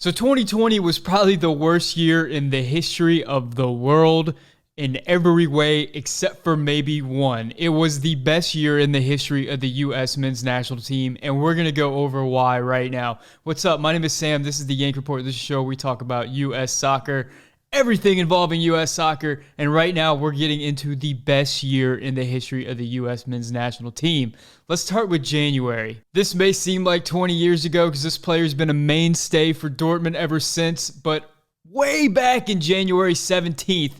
So 2020 was probably the worst year in the history of the world in every way except for maybe one. It was the best year in the history of the U.S. men's national team, and we're going to go over why right now. What's up? My name is Sam. This is the Yank Report. This is a show where we talk about U.S. soccer, everything involving U.S. soccer, and right now we're getting into the best year in the history of the U.S. men's national team. Let's start with January. This may seem like 20 years ago because this player's been a mainstay for Dortmund ever since, but way back in January 17th,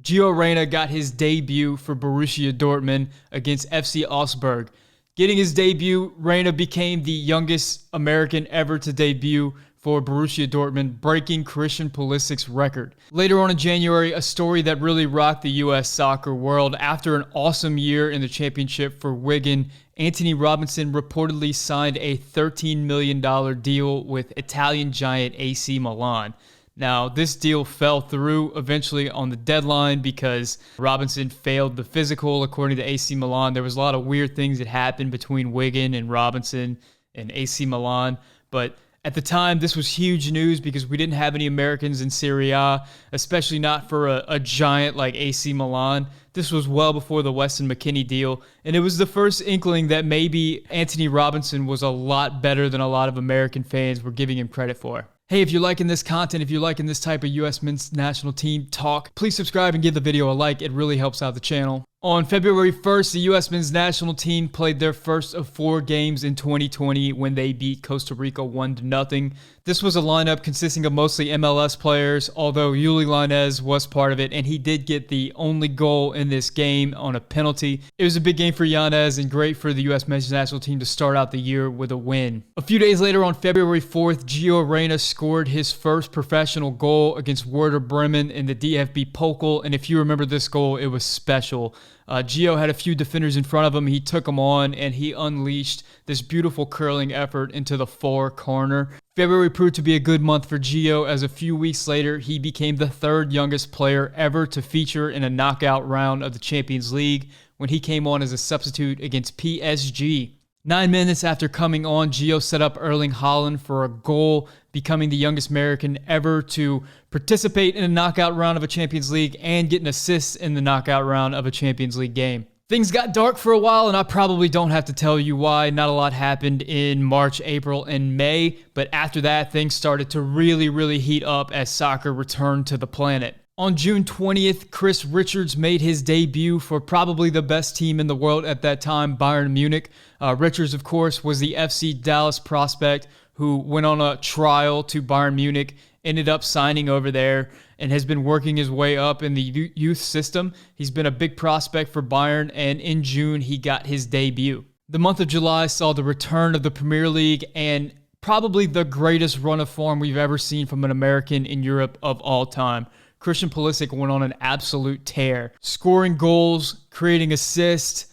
Gio Reyna got his debut for Borussia Dortmund against FC Augsburg. Getting his debut, Reyna became the youngest American ever to debut for Borussia Dortmund, breaking Christian Pulisic's record. Later on in January, a story that really rocked the U.S. soccer world. After an awesome year in the championship for Wigan, Anthony Robinson reportedly signed a $13 million deal with Italian giant AC Milan. Now, this deal fell through eventually on the deadline because Robinson failed the physical, according to AC Milan. There was a lot of weird things that happened between Wigan and Robinson and AC Milan, but at the time, this was huge news because we didn't have any Americans in Serie A, especially not for a giant like AC Milan. This was well before the Weston McKennie deal, and it was the first inkling that maybe Anthony Robinson was a lot better than a lot of American fans were giving him credit for. Hey, if you're liking this content, if you're liking this type of U.S. men's national team talk, please subscribe and give the video a like. It really helps out the channel. On February 1st, the U.S. men's national team played their first of 4 games in 2020 when they beat Costa Rica 1-0. This was a lineup consisting of mostly MLS players, although Yuli Lainez was part of it, and he did get the only goal in this game on a penalty. It was a big game for Yanez and great for the U.S. men's national team to start out the year with a win. A few days later, on February 4th, Gio Reyna scored his first professional goal against Werder Bremen in the DFB Pokal, and if you remember this goal, it was special. Gio had a few defenders in front of him. He took them on, and he unleashed this beautiful curling effort into the far corner. February proved to be a good month for Gio, as a few weeks later, he became the 3rd youngest player ever to feature in a knockout round of the Champions League when he came on as a substitute against PSG. 9 minutes after coming on, Gio set up Erling Haaland for a goal, becoming the youngest American ever to participate in a knockout round of a Champions League and get an assist in the knockout round of a Champions League game. Things got dark for a while, and I probably don't have to tell you why. Not a lot happened in March, April, and May, but after that, things started to really heat up as soccer returned to the planet. On June 20th, Chris Richards made his debut for probably the best team in the world at that time, Bayern Munich. Richards, of course, was the FC Dallas prospect who went on a trial to Bayern Munich, ended up signing over there, and has been working his way up in the youth system. He's been a big prospect for Bayern, and in June, he got his debut. The month of July saw the return of the Premier League and probably the greatest run of form we've ever seen from an American in Europe of all time. Christian Pulisic went on an absolute tear, scoring goals, creating assists,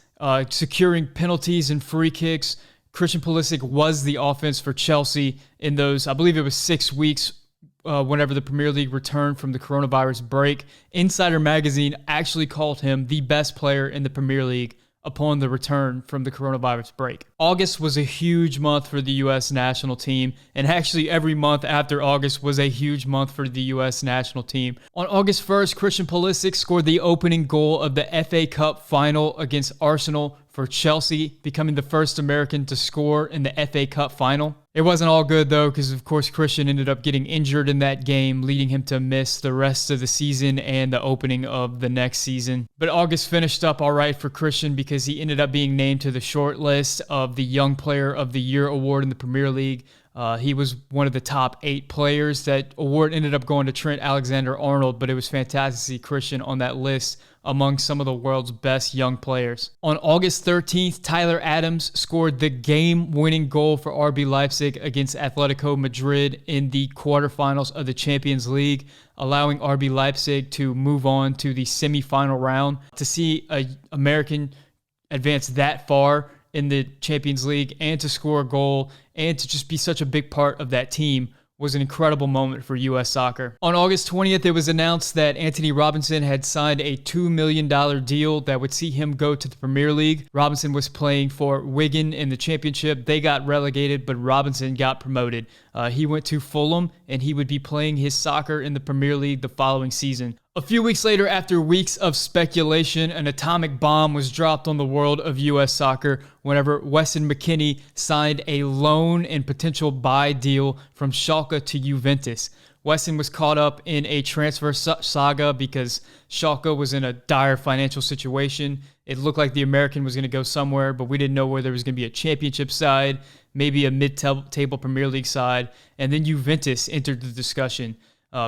securing penalties and free kicks. Christian Pulisic was the offense for Chelsea in those, I believe it was 6 weeks whenever the Premier League returned from the coronavirus break. Insider Magazine actually called him the best player in the Premier League upon the return from the coronavirus break. August was a huge month for the U.S. national team, and actually every month after August was a huge month for the U.S. national team. On August 1st, Christian Pulisic scored the opening goal of the FA Cup final against Arsenal for Chelsea, becoming the first American to score in the FA Cup final. It wasn't all good, though, because, of course, Christian ended up getting injured in that game, leading him to miss the rest of the season and the opening of the next season. But August finished up all right for Christian because he ended up being named to the short list of the Young Player of the Year award in the Premier League. He was one of the top 8 players. That award ended up going to Trent Alexander-Arnold, but it was fantastic to see Christian on that list among some of the world's best young players. On August 13th, Tyler Adams scored the game-winning goal for RB Leipzig against Atletico Madrid in the quarterfinals of the Champions League, allowing RB Leipzig to move on to the semifinal round. To see an American advance that far in the Champions League and to score a goal and to just be such a big part of that team was an incredible moment for U.S. soccer. On August 20th, it was announced that Anthony Robinson had signed a $2 million deal that would see him go to the Premier League. Robinson was playing for Wigan in the Championship. They got relegated, but Robinson got promoted. He went to Fulham, and he would be playing his soccer in the Premier League the following season. A few weeks later, after weeks of speculation, an atomic bomb was dropped on the world of U.S. soccer whenever Weston McKennie signed a loan and potential buy deal from Schalke to Juventus. Weston was caught up in a transfer saga because Schalke was in a dire financial situation. It looked like the American was going to go somewhere, but we didn't know where there was going to be a championship side, maybe a mid-table Premier League side, and then Juventus entered the discussion.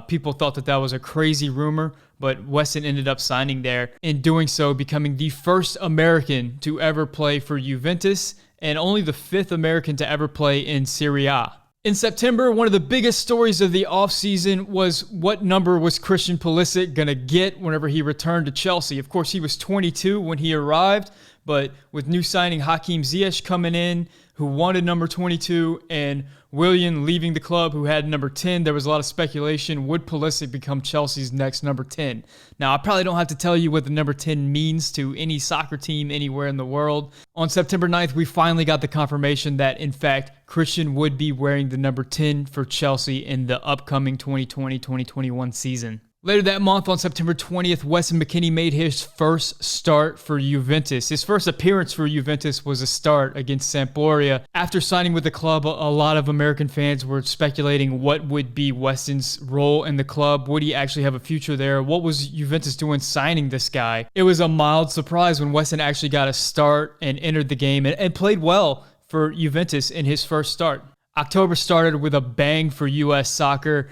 People thought that was a crazy rumor, but Weston ended up signing there, in doing so becoming the first American to ever play for Juventus and only the fifth American to ever play in Serie A. In September, one of the biggest stories of the offseason was what number was Christian Pulisic going to get whenever he returned to Chelsea. Of course, he was 22 when he arrived, but with new signing Hakim Ziyech coming in, who wanted number 22, and Willian leaving the club, who had number 10, there was a lot of speculation. Would Pulisic become Chelsea's next number 10? Now, I probably don't have to tell you what the number 10 means to any soccer team anywhere in the world. On September 9th, we finally got the confirmation that, in fact, Christian would be wearing the number 10 for Chelsea in the upcoming 2020-2021 season. Later that month, on September 20th, Weston McKennie made his first start for Juventus. His first appearance for Juventus was a start against Sampdoria. After signing with the club, a lot of American fans were speculating what would be Weston's role in the club. Would he actually have a future there? What was Juventus doing signing this guy? It was a mild surprise when Weston actually got a start and entered the game and played well for Juventus in his first start. October started with a bang for U.S. soccer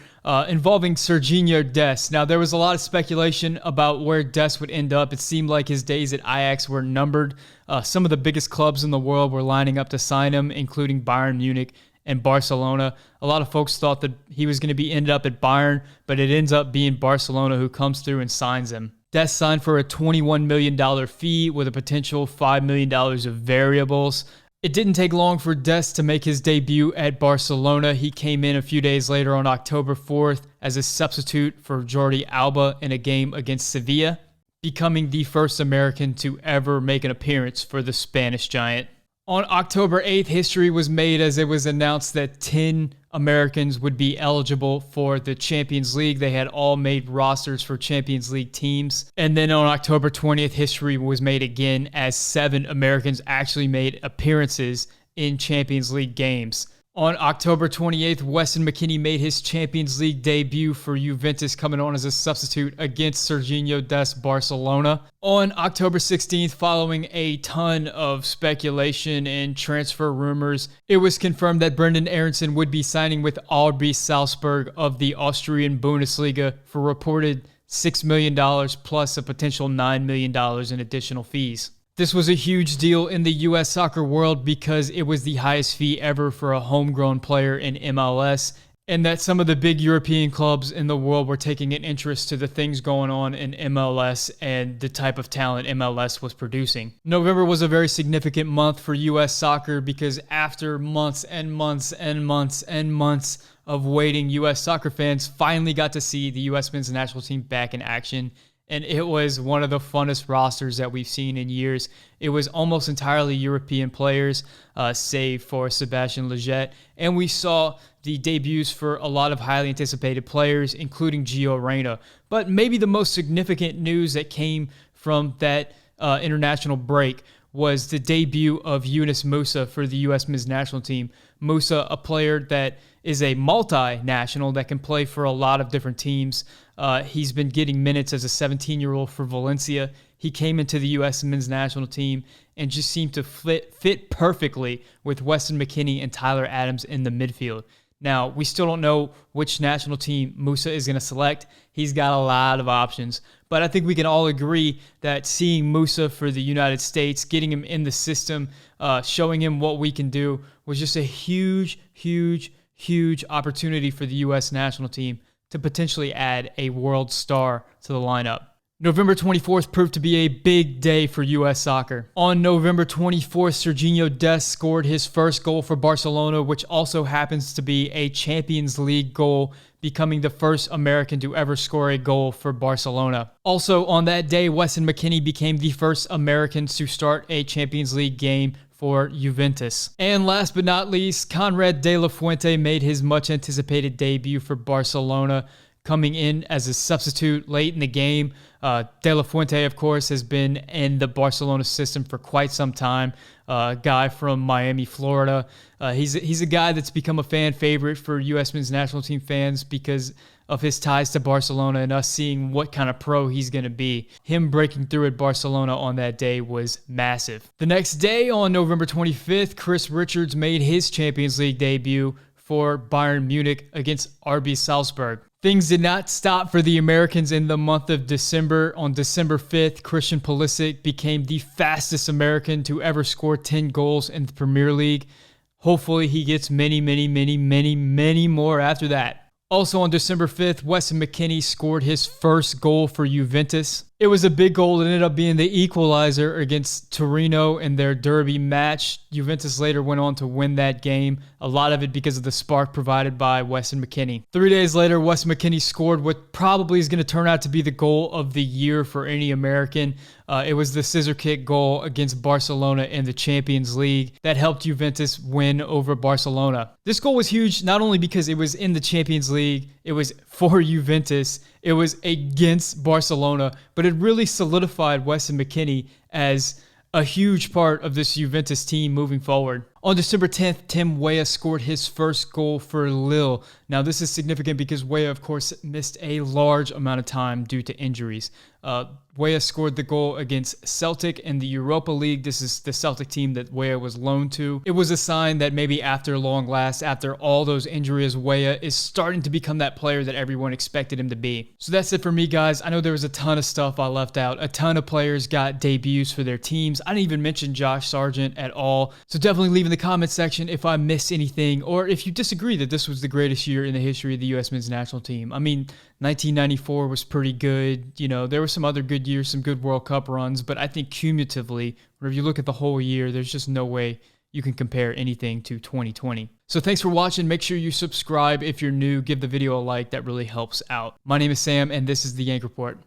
involving Serginho Dest. Now, there was a lot of speculation about where Dest would end up. It seemed like his days at Ajax were numbered. Some of the biggest clubs in the world were lining up to sign him, including Bayern Munich and Barcelona. A lot of folks thought that he was going to end up at Bayern, but it ends up being Barcelona who comes through and signs him. Dest signed for a $21 million fee with a potential $5 million of variables. It didn't take long for Dest to make his debut at Barcelona. He came in a few days later on October 4th as a substitute for Jordi Alba in a game against Sevilla, becoming the first American to ever make an appearance for the Spanish giant. On October 8th, history was made as it was announced that 10 Americans would be eligible for the Champions League. They had all made rosters for Champions League teams. And then on October 20th, history was made again as 7 Americans actually made appearances in Champions League games. On October 28th, Weston McKennie made his Champions League debut for Juventus, coming on as a substitute against Serginho Dest Barcelona. On October 16th, following a ton of speculation and transfer rumors, it was confirmed that Brendan Aronson would be signing with RB Salzburg of the Austrian Bundesliga for reported $6 million plus a potential $9 million in additional fees. This was a huge deal in the U.S. soccer world because it was the highest fee ever for a homegrown player in MLS, and that some of the big European clubs in the world were taking an interest to the things going on in MLS and the type of talent MLS was producing. November was a very significant month for U.S. soccer because after months and months and months and months of waiting, U.S. soccer fans finally got to see the U.S. men's national team back in action. And it was one of the funnest rosters that we've seen in years. It was almost entirely European players, save for Sebastian Lletget. And we saw the debuts for a lot of highly anticipated players, including Gio Reyna. But maybe the most significant news that came from that international break was the debut of Yunus Musa for the U.S. men's national team. Musa, a player that is a multinational that can play for a lot of different teams. He's been getting minutes as a 17-year-old for Valencia. He came into the U.S. men's national team and just seemed to fit perfectly with Weston McKennie and Tyler Adams in the midfield. Now, we still don't know which national team Musa is going to select. He's got a lot of options. But I think we can all agree that seeing Musa for the United States, getting him in the system, showing him what we can do, was just a huge, huge, huge opportunity for the U.S. national team to potentially add a world star to the lineup. November 24th proved to be a big day for U.S. soccer. On November 24th, Serginho Dest scored his first goal for Barcelona, which also happens to be a Champions League goal, becoming the first American to ever score a goal for Barcelona. Also on that day, Weston McKennie became the first Americans to start a Champions League game for Juventus. And last but not least, Conrad de la Fuente made his much anticipated debut for Barcelona, coming in as a substitute late in the game. De La Fuente, of course, has been in the Barcelona system for quite some time. Guy from Miami, Florida. He's a guy that's become a fan favorite for U.S. men's national team fans because of his ties to Barcelona and us seeing what kind of pro he's going to be. Him breaking through at Barcelona on that day was massive. The next day, on November 25th, Chris Richards made his Champions League debut for Bayern Munich against RB Salzburg. Things did not stop for the Americans in the month of December. On December 5th, Christian Pulisic became the fastest American to ever score 10 goals in the Premier League. Hopefully he gets many more after that. Also on December 5th, Weston McKennie scored his first goal for Juventus. It was a big goal that ended up being the equalizer against Torino in their derby match. Juventus later went on to win that game, a lot of it because of the spark provided by Weston McKennie. 3 days later, Weston McKennie scored what probably is going to turn out to be the goal of the year for any American. It was the scissor kick goal against Barcelona in the Champions League that helped Juventus win over Barcelona. This goal was huge not only because it was in the Champions League, it was for Juventus, it was against Barcelona, but it really solidified Weston McKennie as a huge part of this Juventus team moving forward. On December 10th, Tim Weah scored his first goal for Lille. Now, this is significant because Weah, of course, missed a large amount of time due to injuries. Weah scored the goal against Celtic in the Europa League. This is the Celtic team that Weah was loaned to. It was a sign that maybe after long last, after all those injuries, Weah is starting to become that player that everyone expected him to be. So that's it for me, guys. I know there was a ton of stuff I left out. A ton of players got debuts for their teams. I didn't even mention Josh Sargent at all. So definitely leave in the comment section if I missed anything or if you disagree that this was the greatest year in the history of the U.S. men's national team. I mean, 1994 was pretty good. You know, there were some other good years, some good World Cup runs, but I think cumulatively, whenever you look at the whole year, there's just no way you can compare anything to 2020. So thanks for watching. Make sure you subscribe if you're new. Give the video a like. That really helps out. My name is Sam, and this is the Yank Report.